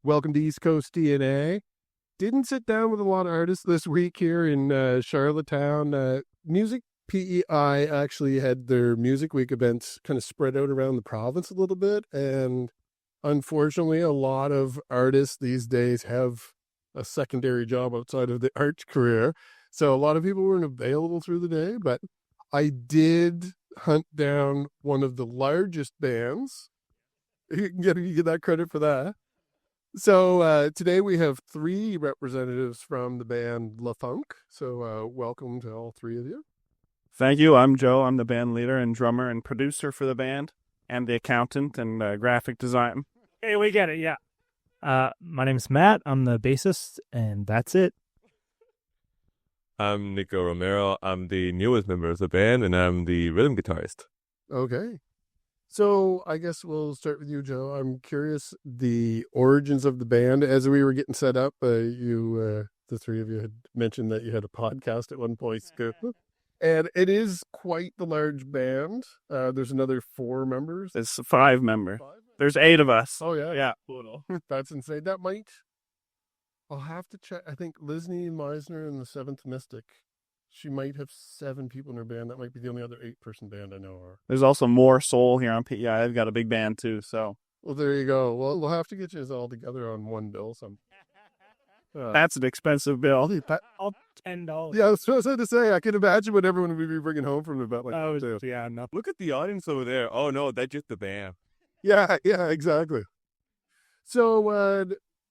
Welcome to East Coast DNA. Didn't sit down with a lot of artists this week here in Charlottetown. Music PEI actually had their Music Week events kind of spread out around the province a little bit. And unfortunately, a lot of artists these days have a secondary job outside of the art career. So a lot of people weren't available through the day, but I did hunt down one of the largest bands. You get that credit for that. So today we have three representatives from the band Lefunk. So welcome to all three of you. Thank you. I'm Joe. I'm the band leader and drummer and producer for the band and the accountant and graphic design. Hey, we get it, yeah. My name's Matt. I'm the bassist, and that's it. I'm Romero. I'm the newest member of the band, and I'm the rhythm guitarist. Okay. So I guess we'll start with you, Joe. I'm curious the origins of the band. As we were getting set up, the three of you had mentioned that you had a podcast at one point. And it is quite the large band. There's another 4 members. It's 5 members. There's 8 of us. Oh, yeah. Yeah. That's insane. That might... I'll have to check. I think Lisney Meisner and the Seventh Mystic, she might have 7 people in her band. That might be the only other 8-person band I know of. There's also more soul here on PEI. They've got a big band too, so. Well, there you go. Well, we'll have to get you all together on one bill. That's an expensive bill. $10. Yeah, I was supposed to say, I can imagine what everyone would be bringing home from the event like that too. Yeah, no. Look at the audience over there. Oh, no, that's just the band. Yeah, exactly. So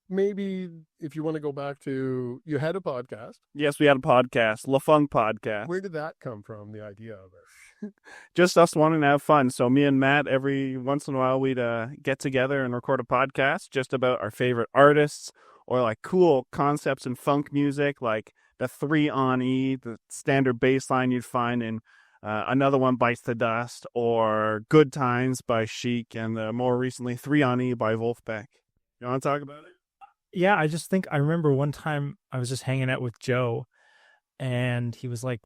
maybe if you want to go back to, you had a podcast. Yes, we had a podcast, Lefunk podcast. Where did that come from, the idea of it? Just us wanting to have fun. So me and Matt, every once in a while, we'd get together and record a podcast just about our favorite artists or like cool concepts in funk music, like the 3 on E, the standard bass line you'd find in Another One Bites the Dust, or Good Times by Chic, and more recently 3 on E by Wolfbeck. You want to talk about it? Yeah, I remember one time I was just hanging out with Joe, and he was like,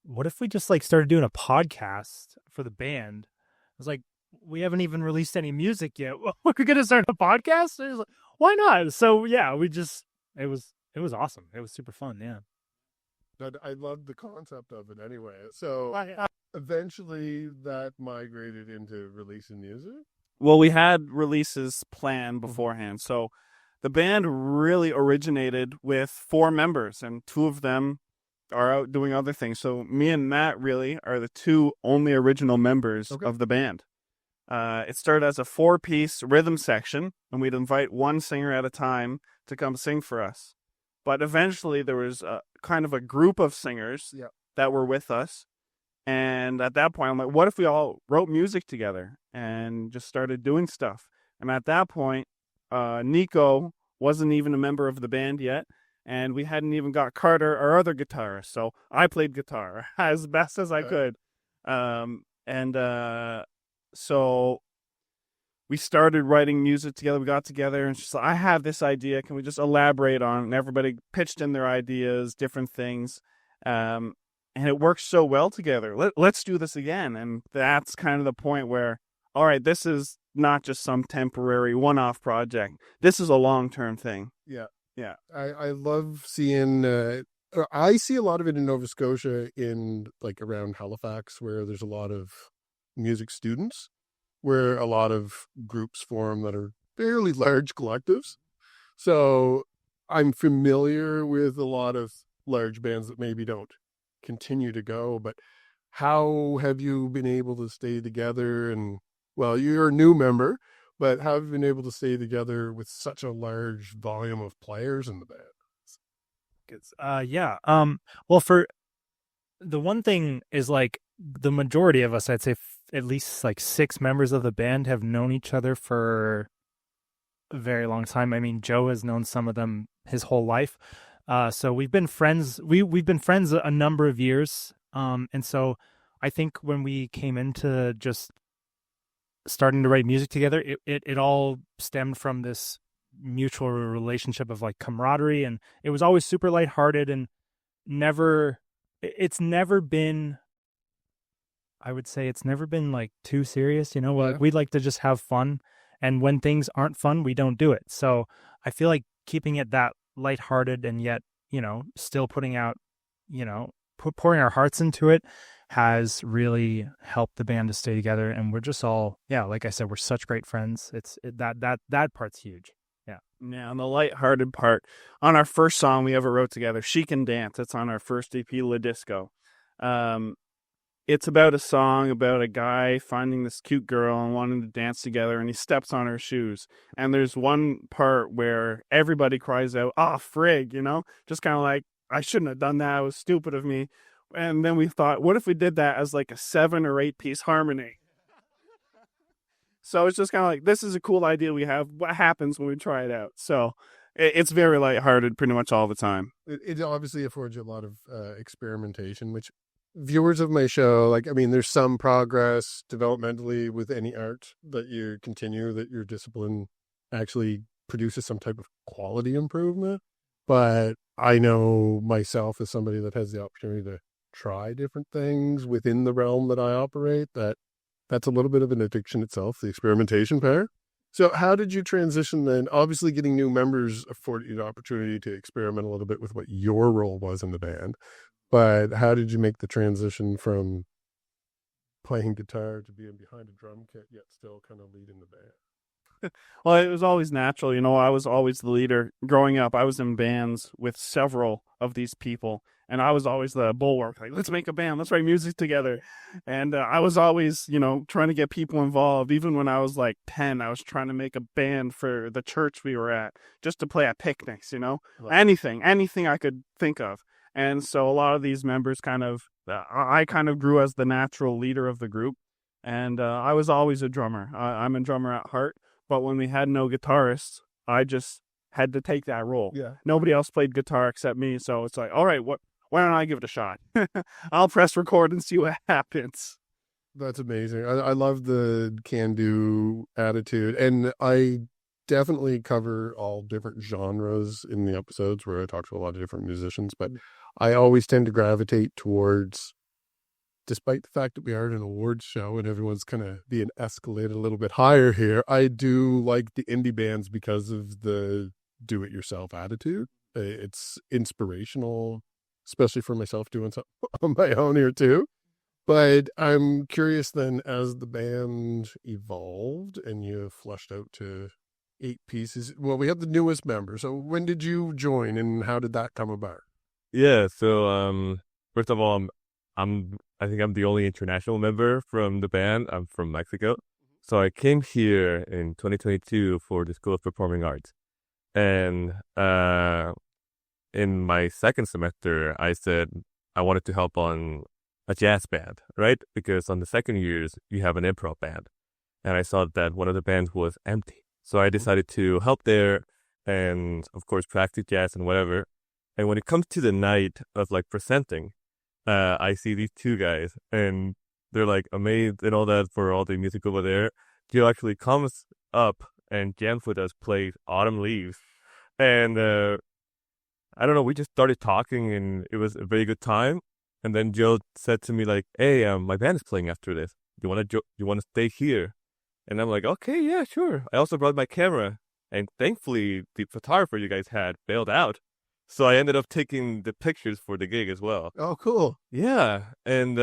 what if we just like started doing a podcast for the band? I was like, we haven't even released any music yet. We're going to start a podcast? And he was like, why not? So yeah, it was awesome. It was super fun. Yeah. I love the concept of it anyway. So eventually that migrated into releasing music? Well, we had releases planned beforehand. So the band really originated with 4 members, and 2 of them are out doing other things. So me and Matt really are the 2 only original members of the band. It started as a 4-piece rhythm section, and we'd invite one singer at a time to come sing for us. But eventually there was kind of a group of singers that were with us. And at that point, I'm like, what if we all wrote music together and just started doing stuff? And at that point, Nico wasn't even a member of the band yet. And we hadn't even got Carter, our other guitarist. So I played guitar as best as I could. So we started writing music together. We got together and she's like, I have this idea. Can we just elaborate on it? And everybody pitched in their ideas, different things. And it works so well together. Let's do this again. And that's kind of the point where, all right, this is not just some temporary one-off project. This is a long-term thing. Yeah. Yeah. I love seeing, I see a lot of it in Nova Scotia in like around Halifax, where there's a lot of music students, where a lot of groups form that are fairly large collectives. So I'm familiar with a lot of large bands that maybe don't continue to go, but how have you been able to stay together? And well, you're a new member, but how have you been able to stay together with such a large volume of players in the band? Well, for the one thing is like the majority of us, I'd say at least like 6 members of the band have known each other for a very long time. I mean, Joe has known some of them his whole life. So we've been friends. We've been friends a number of years. And so I think when we came into just starting to write music together, it all stemmed from this mutual relationship of like camaraderie, and it was always super lighthearted and it's never been, I would say it's never been like too serious, like we'd like to just have fun, and when things aren't fun, we don't do it. So I feel like keeping it that lighthearted and yet, still putting out, pouring our hearts into it has really helped the band to stay together. And we're just all, like I said, we're such great friends. That part's huge. Yeah, on the lighthearted part, on our first song we ever wrote together, She Can Dance, it's on our first EP, La Disco. It's about a song about a guy finding this cute girl and wanting to dance together, and he steps on her shoes. And there's one part where everybody cries out, "Oh, frig," just kind of like, I shouldn't have done that. It was stupid of me. And then we thought, what if we did that as like a 7 or 8 piece harmony? So it's just kind of like, this is a cool idea we have. What happens when we try it out? So it's very lighthearted pretty much all the time. It obviously affords you a lot of experimentation, which viewers of my show, there's some progress developmentally with any art that you continue, that your discipline actually produces some type of quality improvement. But I know myself as somebody that has the opportunity to try different things within the realm that I operate, that's a little bit of an addiction itself, the experimentation part. So how did you transition then? Obviously getting new members afforded you the opportunity to experiment a little bit with what your role was in the band. But how did you make the transition from playing guitar to being behind a drum kit, yet still kind of leading the band? Well, it was always natural. I was always the leader. Growing up, I was in bands with several of these people, and I was always the bulwark. Like, let's make a band. Let's write music together. And I was always, trying to get people involved. Even when I was like 10, I was trying to make a band for the church we were at, just to play at picnics, anything I could think of. And so a lot of these members I kind of grew as the natural leader of the group. And I was always a drummer. I'm a drummer at heart. But when we had no guitarists, I just had to take that role. Yeah. Nobody else played guitar except me. So it's like, all right, why don't I give it a shot? I'll press record and see what happens. That's amazing. I love the can-do attitude. And I definitely cover all different genres in the episodes where I talk to a lot of different musicians. But I always tend to gravitate towards, despite the fact that we are at an awards show and everyone's kind of being escalated a little bit higher here, I do like the indie bands because of the do-it-yourself attitude. It's inspirational, especially for myself doing something on my own here too. But I'm curious then, as the band evolved and you fleshed out to 8 pieces, well, we have the newest member. So when did you join and how did that come about? Yeah, so first of all, I think I'm the only international member from the band. I'm from Mexico. So I came here in 2022 for the School of Performing Arts. And in my second semester, I said I wanted to help on a jazz band, right? Because on the second years, you have an improv band. And I saw that one of the bands was empty. So I decided to help there and, of course, practice jazz and whatever. And when it comes to the night of presenting, I see these 2 guys and they're amazed and all that for all the music over there. Joe actually comes up and jams with us, plays Autumn Leaves. And I don't know, we just started talking and it was a very good time. And then Joe said to me hey, my band is playing after this. You want to stay here? And I'm like, okay, yeah, sure. I also brought my camera. And thankfully, the photographer you guys had bailed out. So I ended up taking the pictures for the gig as well. Oh, cool. Yeah. And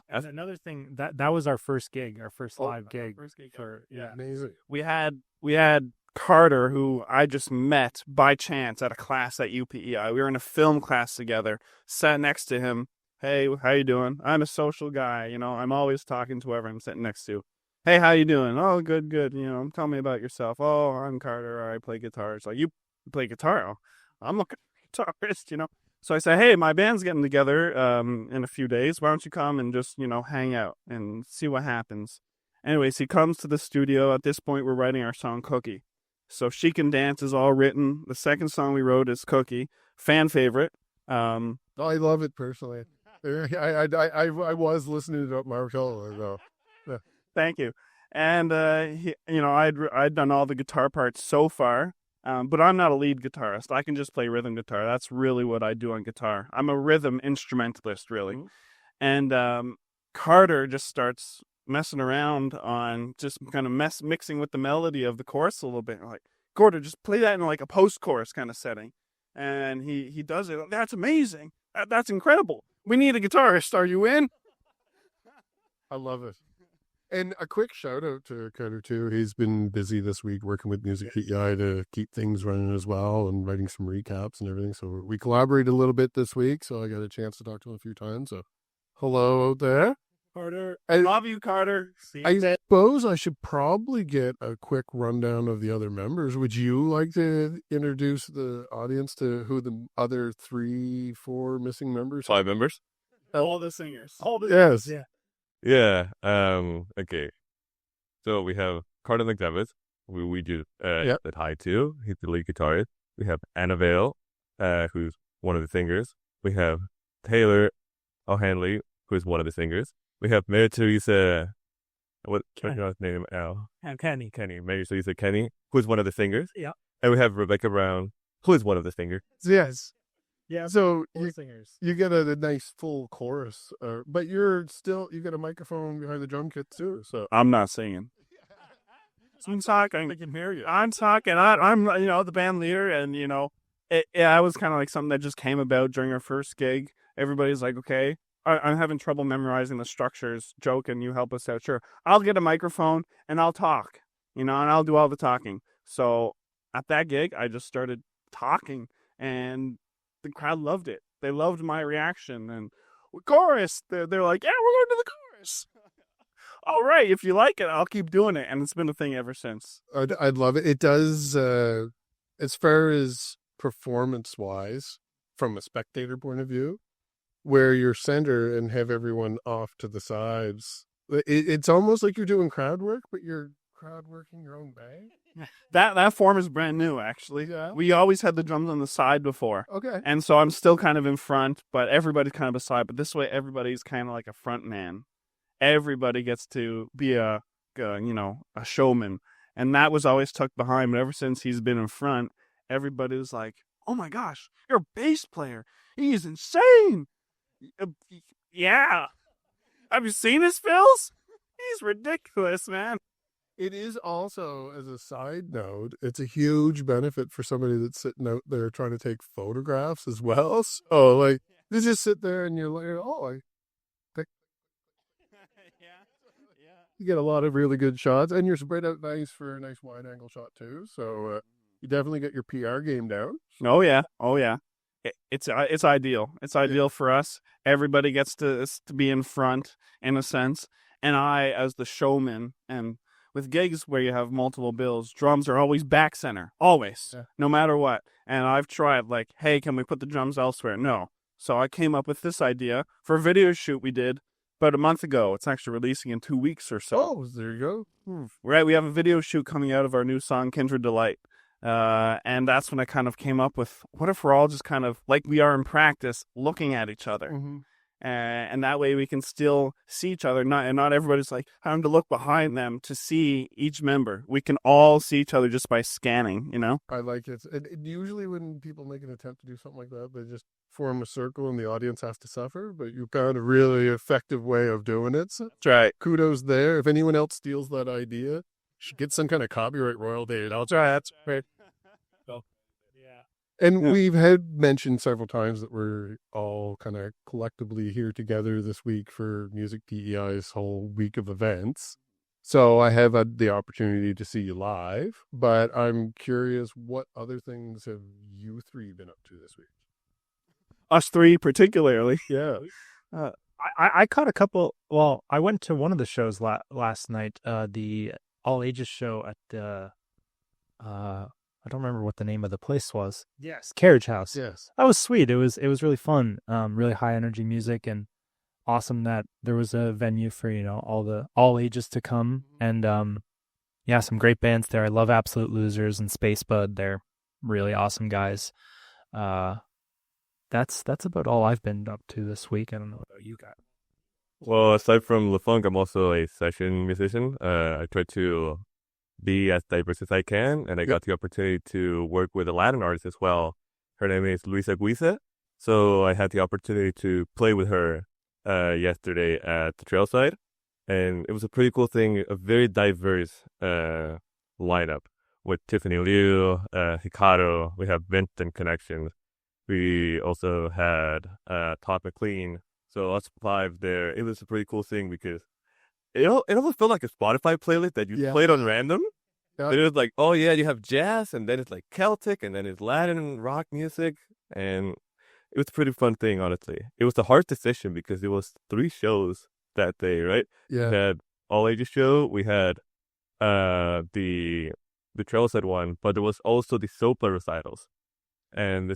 another thing, that was our first gig, our first live gig. First gig Yeah. Amazing. We had Carter, who I just met by chance at a class at UPEI. We were in a film class together, sat next to him. Hey, how you doing? I'm a social guy. I'm always talking to whoever I'm sitting next to. Hey, how you doing? Oh, good. Tell me about yourself. Oh, I'm Carter. I play guitar. It's like, you play guitar? Oh, I'm looking for a guitarist, So I say, hey, my band's getting together in a few days. Why don't you come and just, hang out and see what happens? Anyways, he comes to the studio. At this point, we're writing our song Cookie. So She Can Dance is all written. The second song we wrote is Cookie. Fan favorite. I love it personally. I was listening to Marco though. Yeah. Thank you. And I'd done all the guitar parts so far, but I'm not a lead guitarist. I can just play rhythm guitar. That's really what I do on guitar. I'm a rhythm instrumentalist, really. Mm-hmm. And Carter just starts messing around on just kind of mixing with the melody of the chorus a little bit. Like, Gordo, just play that in like a post-chorus kind of setting. And he does it. That's amazing. That's incredible. We need a guitarist. Are you in? I love it. And a quick shout out to Carter too. He's been busy this week working with Music PEI to keep things running as well and writing some recaps and everything. So we collaborated a little bit this week. So I got a chance to talk to him a few times. So hello out there. Carter. I Love you, Carter. See I you. suppose I should probably get a quick rundown of the other members. Would you like to introduce the audience to who the other 3, 4 missing members? 5 members. All the singers. Yes. Yeah. Yeah. Okay. So we have Carter McDevitt, who we just said hi to. He's the lead guitarist. We have Annabelle, who's one of the singers. We have Taylor O'Hanley, who's one of the singers. We have Mary Teresa. What's her name now? Kenny. Mary Teresa Kenny, who's one of the singers. Yeah. And we have Rebecca Brown, who is one of the singers. Yes. Yeah. So 4 singers. you get a nice full chorus, but you get a microphone behind the drum kit too. So I'm not singing. I'm talking. I can hear you. I'm talking. I'm the band leader, and it was kind of like something that just came about during our first gig. Everybody's like, okay, I'm having trouble memorizing the structures. Joe, can you help us out? Sure. I'll get a microphone and I'll talk, and I'll do all the talking. So at that gig, I just started talking, and the crowd loved it. They loved my reaction. And chorus, they're like, yeah, we're going to the chorus. All right, if you like it, I'll keep doing it. And it's been a thing ever since. I'd love it. It does, as far as performance-wise, from a spectator point of view, where you're center and have everyone off to the sides. It's almost like you're doing crowd work, but you're crowd working your own bag. That form is brand new, actually. Yeah. We always had the drums on the side before. Okay. And so I'm still kind of in front, but everybody's kind of beside. But this way, everybody's kind of like a front man. Everybody gets to be a showman. And that was always tucked behind. But ever since he's been in front, everybody was like, oh my gosh, you're a bass player. He's insane. Yeah. Have you seen his fills? He's ridiculous, man. It is also, as a side note, it's a huge benefit for somebody that's sitting out there trying to take photographs as well. So, like, you just sit there and you're like, you get a lot of really good shots, and you're spread out nice for a nice wide angle shot too. So, you definitely get your PR game down. Oh yeah. It's ideal. It's ideal for us. Everybody gets to be in front in a sense, and I, as the showman, and with gigs where you have multiple bills, drums are always back center, always, no matter what. And I've tried, like, hey, can we put the drums elsewhere? No. So I came up with this idea for a video shoot we did about a month ago. It's actually releasing in 2 weeks or so. Oh, there you go. Right, we have a video shoot coming out of our new song, Kindred Delight. And that's when I kind of came up with, what if we're all just kind of, like we are in practice, looking at each other? Mm-hmm. And that way we can still see each other, not everybody's like having to look behind them to see each member. We can all see each other just by scanning, I like it. And usually when people make an attempt to do something like that, they just form a circle and the audience has to suffer, but you found a really effective way of doing it. So That's right. kudos there. If anyone else steals that idea, you should get some kind of copyright royalty. I'll try. That's great. And we've had mentioned several times that we're all kind of collectively here together this week for Music PEI's whole week of events. So I have had the opportunity to see you live, but I'm curious, what other things have you 3 been up to this week? Us 3 particularly. Yeah. I caught a couple. Well, I went to one of the shows last night, the all ages show at the I don't remember what the name of the place was. Yes, Carriage House. Yes. That was sweet. It was really fun. Really high energy music, and awesome that there was a venue for all ages to come. And some great bands there. I love Absolute Losers and Space Bud. They're really awesome guys. That's about all I've been up to this week. I don't know about you guys. Well, aside from Lefunk, I'm also a session musician. I try to be as diverse as I can, and I got the opportunity to work with a Latin artist as well. Her name is Luisa Guisa, so I had the opportunity to play with her yesterday at the Trailside, and it was a pretty cool thing, a very diverse lineup, with Tiffany Liu, Hikaru. We have Vincent connections. We also had Todd McLean. So us 5 there. It was a pretty cool thing because it almost felt like a Spotify playlist that you played on random. Yeah. It was like, oh yeah, you have jazz, and then it's like Celtic, and then it's Latin rock music, and it was a pretty fun thing, honestly. It was a hard decision because it was 3 shows that day, right? Yeah. We had all ages show, we had the Trailside one, but there was also the Sopa recitals, and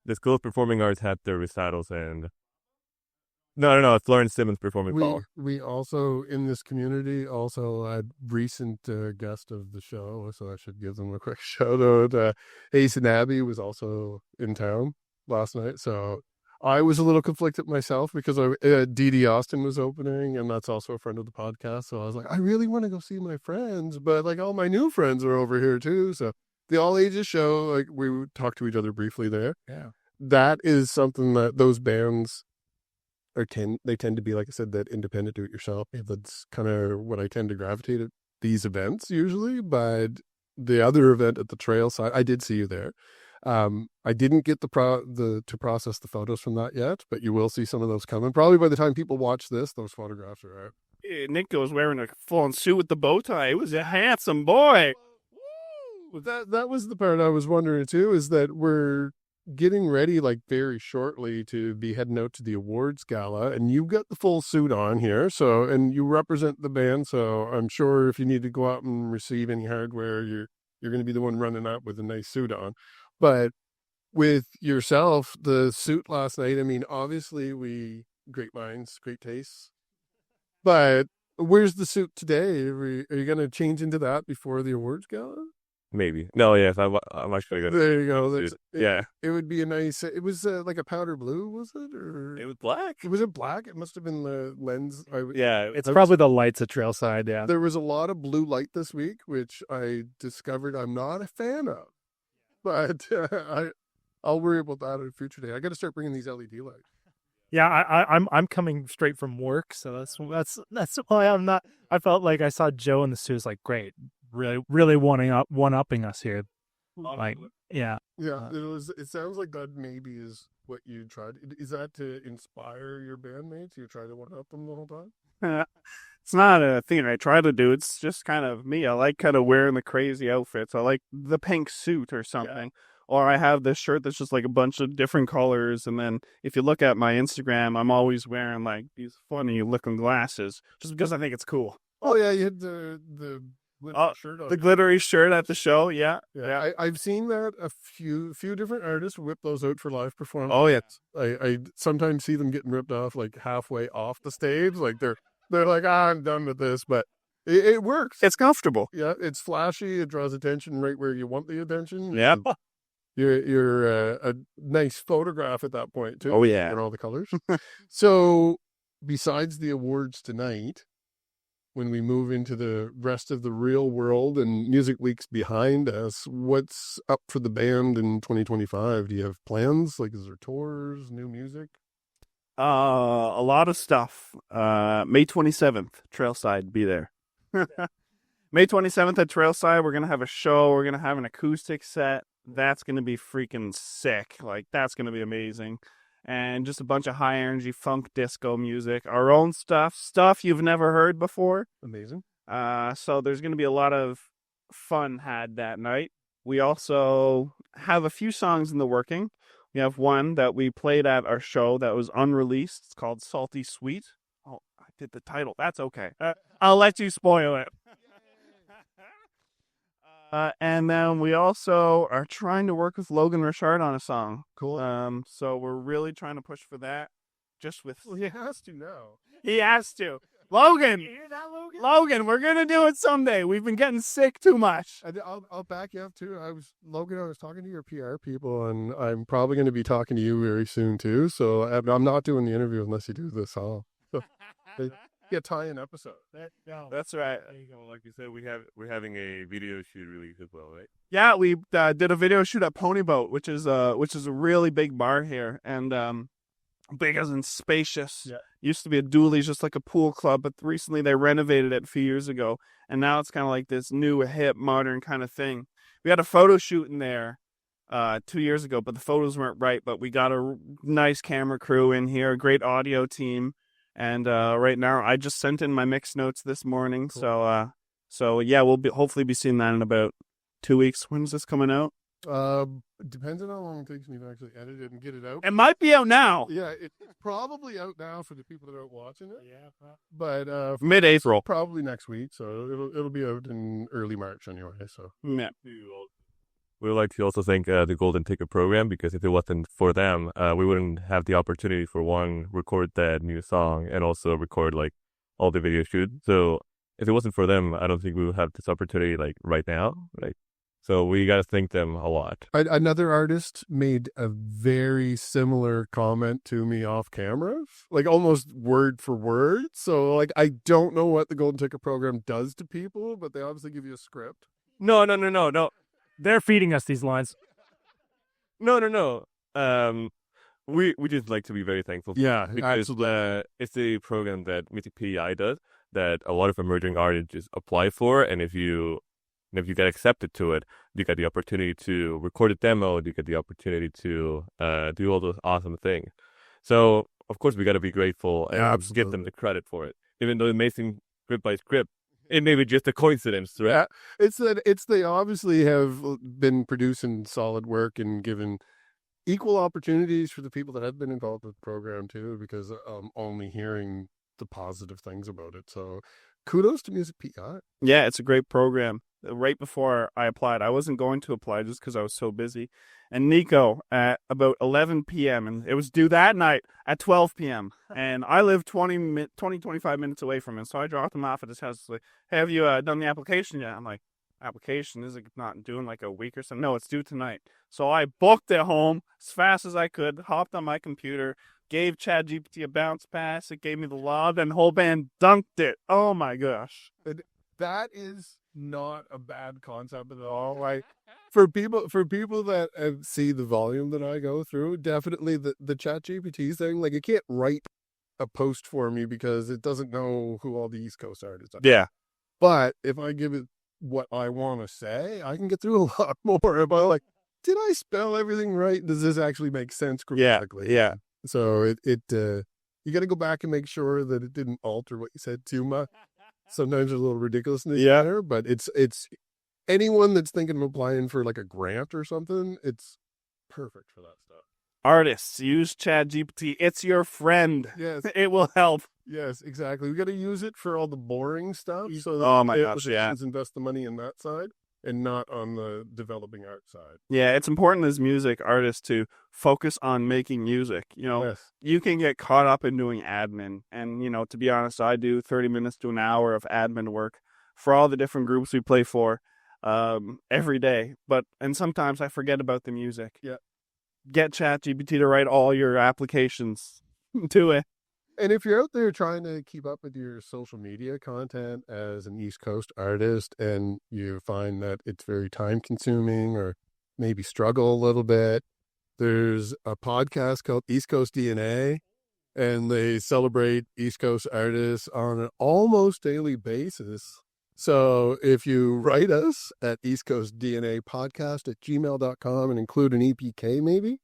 the School of Performing Arts had their recitals, and no, it's Lawrence Simmons performing Paul. We also, in this community, also had recent guest of the show, so I should give them a quick shout out. Ace and Abby was also in town last night, so I was a little conflicted myself because Dee Austin was opening, and that's also a friend of the podcast, so I was like, I really want to go see my friends, but like all my new friends are over here too, so the all ages show, like we talked to each other briefly there. Yeah. That is something that those bands they tend to be, like I said, that independent do-it-yourself. That's kind of what I tend to gravitate at these events usually. But the other event at the trail side, I did see you there. I didn't get to process the photos from that yet, but you will see some of those coming. Probably by the time people watch this, those photographs are out. Nico was wearing a full suit with the bow tie. He was a handsome boy. That was the part I was wondering too, is that we're getting ready like very shortly to be heading out to the awards gala, and you've got the full suit on here, so, and you represent the band, so I'm sure if you need to go out and receive any hardware, you're going to be the one running up with a nice suit on. But with yourself, the suit last night, I mean, obviously great minds, great tastes, but where's the suit today? Are you going to change into that before the awards gala? Maybe. No, yes, I'm actually going to. There you go. Yeah. It would be a nice, it was like a powder blue, was it? Or It was black. was it black? It must have been the lens. Yeah. It's probably the lights at Trailside, yeah. There was a lot of blue light this week, which I discovered I'm not a fan of. But I'll worry about that on a future day. I got to start bringing these LED lights. Yeah, I'm coming straight from work, so that's why I'm not. I felt like I saw Joe in the suit. Was like, great, really one-upping us here. Like, yeah. Yeah, it sounds like that maybe is what you tried. Is that to inspire your bandmates? You try to one-up them the whole time? It's not a thing I try to do. It's just kind of me. I like kind of wearing the crazy outfits. I like the pink suit or something. Yeah. Or I have this shirt that's just like a bunch of different colors. And then if you look at my Instagram, I'm always wearing like these funny looking glasses just because I think it's cool. Oh, yeah, you had the shirt on. The glittery shirt at the show, yeah. I've seen that a few different artists whip those out for live performance. Oh, yeah. I sometimes see them getting ripped off like halfway off the stage. Like they're like, I'm done with this, but it works. It's comfortable. Yeah, it's flashy. It draws attention right where you want the attention. Yeah. You're a nice photograph at that point too. Oh yeah, and all the colors. So besides the awards tonight, when we move into the rest of the real world and Music Week's behind us, what's up for the band in 2025? Do you have plans? Like, is there tours, new music? A lot of stuff. May 27th, Trailside, be there. May 27th at Trailside, we're going to have a show. We're going to have an acoustic set. That's going to be freaking sick. Like, that's going to be amazing. And just a bunch of high energy funk disco music. Our own stuff you've never heard before. Amazing. So there's going to be a lot of fun had that night. We also have a few songs in the working. We have one that we played at our show that was unreleased. It's called Salty Sweet. Oh, I did the title. That's okay. I'll let you spoil it. And then we also are trying to work with Logan Richard on a song. Cool. So we're really trying to push for that. Just with... Well, he has to now. He has to. Logan! You hear that, Logan? Logan, we're going to do it someday. We've been getting sick too much. I'll back you up too. I was talking to your PR people, and I'm probably going to be talking to you very soon too. So I'm not doing the interview unless you do this song. So, yeah, tie-in episode. That's right. There you go. Like you said, we're having a video shoot release as well, right? Yeah, we did a video shoot at Pony Boat, which is a really big bar here, and big as in spacious. Yeah. Used to be a Dooley's, just like a pool club, but recently they renovated it a few years ago, and now it's kind of like this new, hip, modern kind of thing. We had a photo shoot in there 2 years ago, but the photos weren't right. But we got a nice camera crew in here, a great audio team, and right now I just sent in my mix notes this morning. Cool. So yeah, we'll hopefully be seeing that in about 2 weeks. When's this coming out? Depends on how long it takes me to actually edit it and get it out. It might be out now. Yeah, it's probably out now for the people that aren't watching it. Yeah, but mid-April, probably next week. So it'll be out in early March anyway. So yeah. We would like to also thank the Golden Ticket program, because if it wasn't for them, we wouldn't have the opportunity for one, record that new song, and also record like all the video shoot. So if it wasn't for them, I don't think we would have this opportunity like right now. Like, so we got to thank them a lot. Another artist made a very similar comment to me off camera, like almost word for word. So like, I don't know what the Golden Ticket program does to people, but they obviously give you a script. No. They're feeding us these lines. No. We just like to be very thankful. Yeah, because, absolutely. It's a program that Music PEI does that a lot of emerging artists just apply for, and if you get accepted to it, you get the opportunity to record a demo, you get the opportunity to do all those awesome things. So of course we got to be grateful and give them the credit for it, even though it may seem script by script. It may be just a coincidence, right? Yeah, it's they obviously have been producing solid work and given equal opportunities for the people that have been involved with the program too, because I'm only hearing the positive things about it. So kudos to Music PEI. Yeah, it's a great program. Right before I applied, I wasn't going to apply just because I was so busy. And Nico, at about 11 p.m., and it was due that night at 12 p.m., and I live 25 minutes away from him. So I dropped him off at his house. Like, hey, have you done the application yet? I'm like, application? Is it not due in like a week or something? No, it's due tonight. So I booked it home as fast as I could, hopped on my computer, gave ChatGPT a bounce pass. It gave me the lob, and the whole band dunked it. Oh my gosh. That is not a bad concept at all. Like for people that see the volume that I go through, definitely the ChatGPT thing, like it can't write a post for me because it doesn't know who all the East Coast artists are. Yeah. But if I give it what I want to say, I can get through a lot more about like, did I spell everything right? Does this actually make sense grammatically? Yeah. So it you got to go back and make sure that it didn't alter what you said too much. Sometimes there's a little ridiculousness there, but it's anyone that's thinking of applying for like a grant or something, it's perfect for that stuff. Artists, use ChatGPT. It's your friend. Yes. It will help. Yes, exactly. We got to use it for all the boring stuff. So that Oh my gosh, yeah. Invest the money in that side and not on the developing art side. Yeah, it's important as music artists to focus on making music. You know, Yes. You can get caught up in doing admin. And, you know, to be honest, I do 30 minutes to an hour of admin work for all the different groups we play for every day. And sometimes I forget about the music. Yeah. Get ChatGPT to write all your applications. Do it. And if you're out there trying to keep up with your social media content as an East Coast artist and you find that it's very time consuming or maybe struggle a little bit, there's a podcast called East Coast DNA, and they celebrate East Coast artists on an almost daily basis. So if you write us at eastcoastdnapodcast@gmail.com and include an EPK maybe,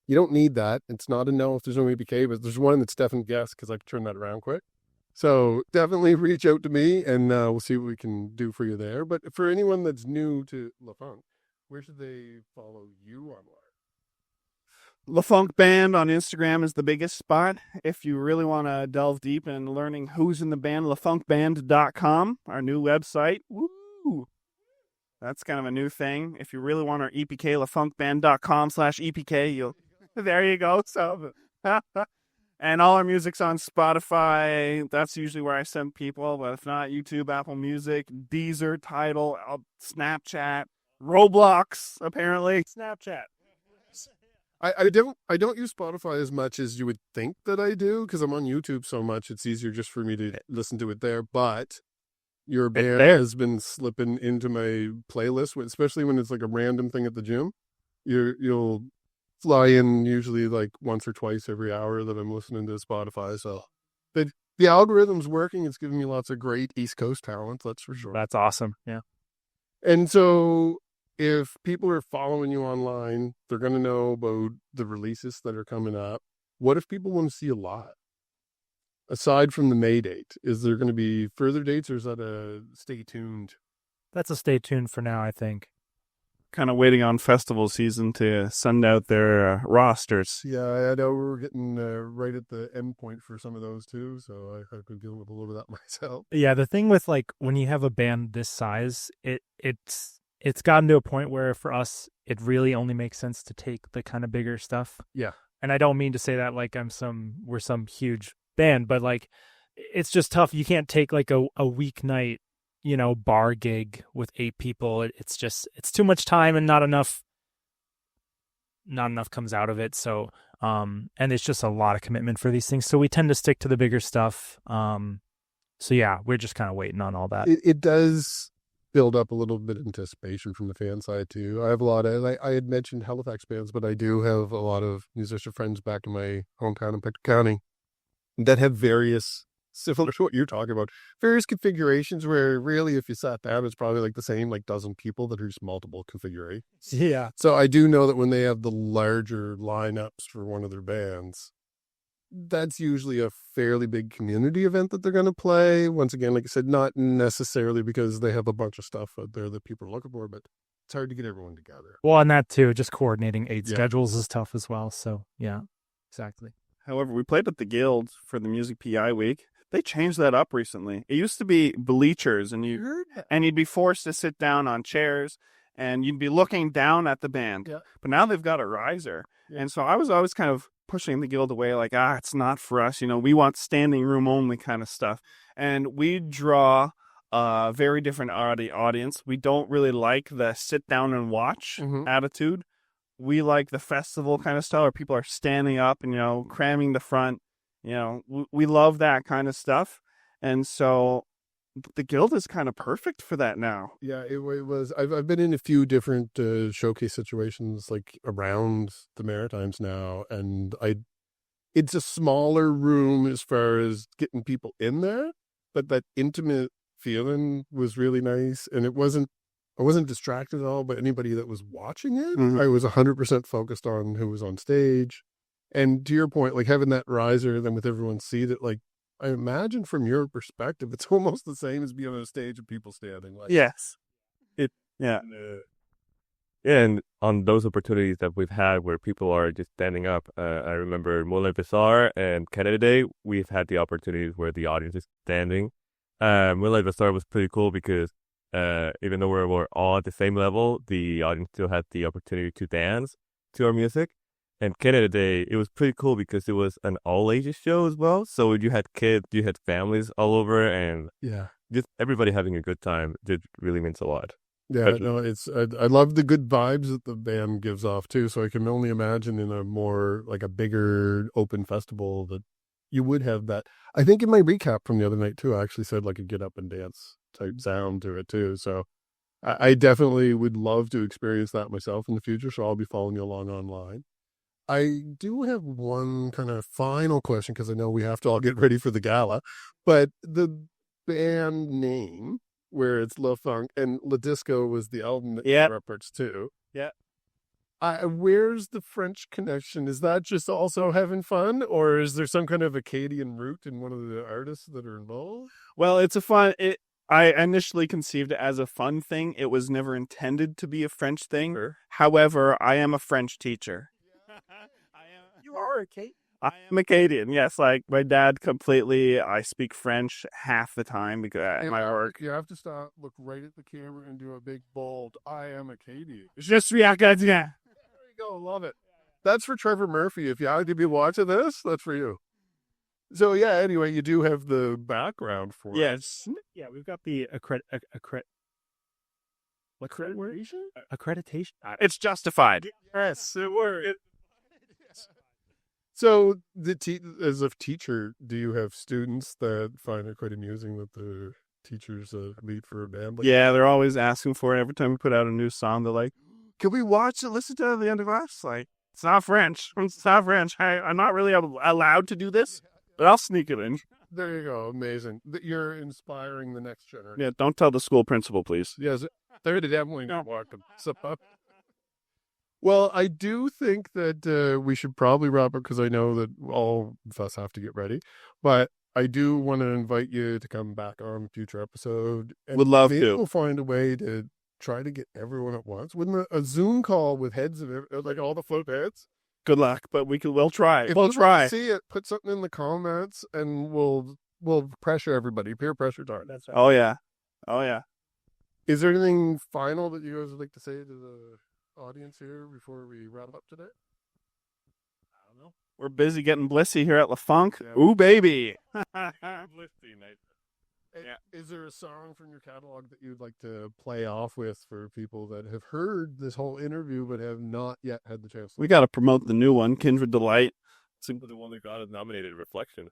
you don't need that. It's not a no if there's no EPK, but there's one that's definitely yes, because I can turn that around quick. So definitely reach out to me and we'll see what we can do for you there. But for anyone that's new to Lefunk, where should they follow you online? Lefunk Band on Instagram is the biggest spot. If you really want to delve deep in learning who's in the band, lefunkband.com, our new website. Woo! That's kind of a new thing. If you really want our EPK, lefunkband.com/EPK, there you go. So, and all our music's on Spotify. That's usually where I send people. But if not, YouTube, Apple Music, Deezer, Tidal, Snapchat, Roblox, apparently. Snapchat. I don't use Spotify as much as you would think that I do because I'm on YouTube so much. It's easier just for me to listen to it there. But your band has been slipping into my playlist, especially when it's like a random thing at the gym. You'll fly in usually like once or twice every hour that I'm listening to Spotify. So the algorithm's working. It's giving me lots of great East Coast talent. That's for sure. That's awesome. Yeah. And so if people are following you online, they're going to know about the releases that are coming up. What if people want to see a lot? Aside from the May date, is there going to be further dates, or is that a stay tuned? That's a stay tuned for now, I think. Kind of waiting on festival season to send out their rosters. Yeah, I know we're getting right at the end point for some of those too, so I've been dealing with a little bit of that myself. Yeah, the thing with like when you have a band this size, it's gotten to a point where for us it really only makes sense to take the kind of bigger stuff. Yeah. And I don't mean to say that like we're some huge band, but like it's just tough. You can't take like a weeknight, bar gig with 8 people. It's too much time and not enough comes out of it. So, and it's just a lot of commitment for these things. So we tend to stick to the bigger stuff. So yeah, we're just kind of waiting on all that. It does build up a little bit of anticipation from the fan side too. I have a lot of, I had mentioned Halifax bands, but I do have a lot of musician friends back in my hometown in Pictou County that have various, similar to what you're talking about, various configurations where really if you sat down, it's probably like the same like dozen people that are just multiple configurations. Yeah. So I do know that when they have the larger lineups for one of their bands, that's usually a fairly big community event that they're going to play. Once again, like I said, not necessarily because they have a bunch of stuff out there that people are looking for, but it's hard to get everyone together. Well, and that too, just coordinating 8 Yeah. schedules is tough as well. So yeah, exactly. However, we played at the Guild for the Music PEI week. They changed that up recently. It used to be bleachers, and you'd be forced to sit down on chairs, and you'd be looking down at the band. Yeah. But now they've got a riser. Yeah. And so I was always kind of pushing the Guild away, like, it's not for us. We want standing room only kind of stuff. And we draw a very different audience. We don't really like the sit down and watch attitude. We like the festival kind of style where people are standing up and, cramming the front. We love that kind of stuff. And so the Guild is kind of perfect for that now. Yeah, it was. I've been in a few different showcase situations like around the Maritimes now, and it's a smaller room as far as getting people in there, but that intimate feeling was really nice, and I wasn't distracted at all by anybody that was watching it. Mhm. I was 100% focused on who was on stage, and to your point, like having that riser, then with everyone seated, like. I imagine from your perspective, it's almost the same as being on a stage and people standing. Like, Yes. Yeah, and on those opportunities that we've had where people are just standing up, I remember Moulin Bazaar and Canada Day, we've had the opportunities where the audience is standing. Moulin Bazaar was pretty cool because even though we're all at the same level, the audience still had the opportunity to dance to our music. And Canada Day, it was pretty cool because it was an all ages show as well. So you had kids, you had families all over, and yeah, just everybody having a good time. It really means a lot. yeah. No, I love the good vibes that the band gives off too. So I can only imagine in a more like a bigger open festival that you would have that. I think in my recap from the other night too, I actually said like a get up and dance type sound to it too. So I definitely would love to experience that myself in the future. So I'll be following you along online. I do have one kind of final question because I know we have to all get ready for the gala, but the band name where it's Lefunk and La Disco was the album that you referenced too. Yeah. Where's the French connection? Is that just also having fun, or is there some kind of Acadian root in one of the artists that are involved? Well, I initially conceived it as a fun thing. It was never intended to be a French thing. Sure. However, I am a French teacher. You are Acadian. I am Acadian, yes. Like my dad completely. I speak French half the time because my work. You have to stop, look right at the camera, and do a big bold. I am Acadian. Je suis Acadien. There you go. Love it. That's for Trevor Murphy. If you had to be watching this, that's for you. So yeah. Anyway, you do have the background for it. Yes. Yeah, we've got the accreditation. It's justified. Yes, it worked. So, as a teacher, do you have students that find it quite amusing that the teachers lead for a band? Yeah, they're always asking for it. Every time we put out a new song, they're like, "Can we watch it? Listen to it at the end of class?" Like, it's not French. It's not French. I'm not really allowed to do this, but I'll sneak it in. There you go. Amazing. You're inspiring the next generation. Yeah, don't tell the school principal, please. Yes, they're definitely welcome. Well, I do think that we should probably wrap up because I know that all of us have to get ready. But I do want to invite you to come back on a future episode. And Would love maybe to. We'll find a way to try to get everyone at once. Wouldn't a Zoom call with heads of like all the float heads? Good luck, but we'll try. If We'll you try. see it, put something in the comments, and we'll pressure everybody. Peer pressure's hard. That's right. Oh yeah. Is there anything final that you guys would like to say to the audience here before we wrap up today? I don't know. We're busy getting blissy here at Lefunk. Yeah. Ooh, baby. Blissy night. Yeah. Is there a song from your catalog that you'd like to play off with for people that have heard this whole interview but have not yet had the chance? We got to promote the new one, Kindred Delight. Simply the one that got nominated, Reflection.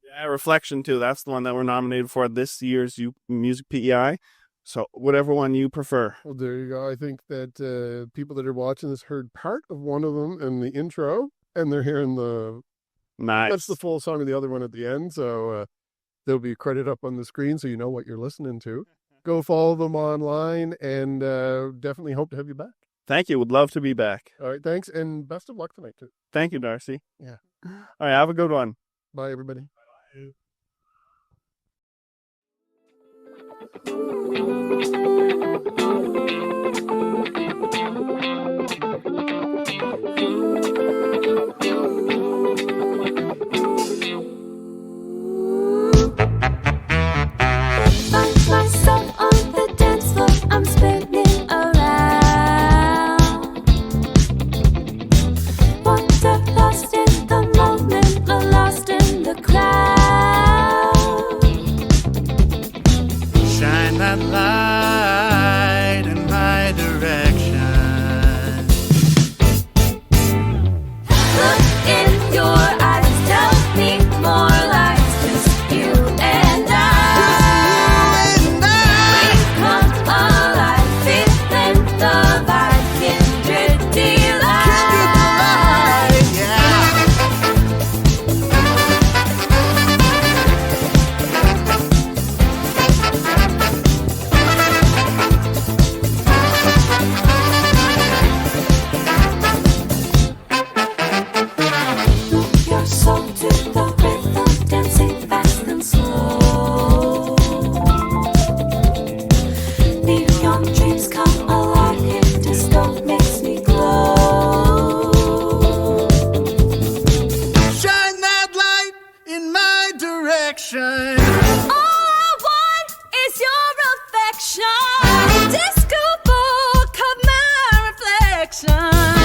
Yeah, Reflection too. That's the one that we're nominated for this year's Music PEI. So whatever one you prefer. Well, there you go. I think that people that are watching this heard part of one of them in the intro, and they're hearing Nice. that's the full song of the other one at the end. So there'll be credit up on the screen so you know what you're listening to. Go follow them online, and definitely hope to have you back. Thank you. Would love to be back. All right, thanks, and best of luck tonight, too. Thank you, Darcy. Yeah. All right, have a good one. Bye, everybody. Find myself on the dance floor, I'm spinning around. Wander lost in the moment, lost in the crowd. Shine that light in my direction. Look in your eyes, tell me more lies, 'cause you and I, we come alive, feeling the vibe, kindred delight. Move your soul to the rhythm, dancing fast and slow. Neon dreams come alive, hit disco makes me glow. Shine that light in my direction. All I want is your affection. Disco book of my reflection.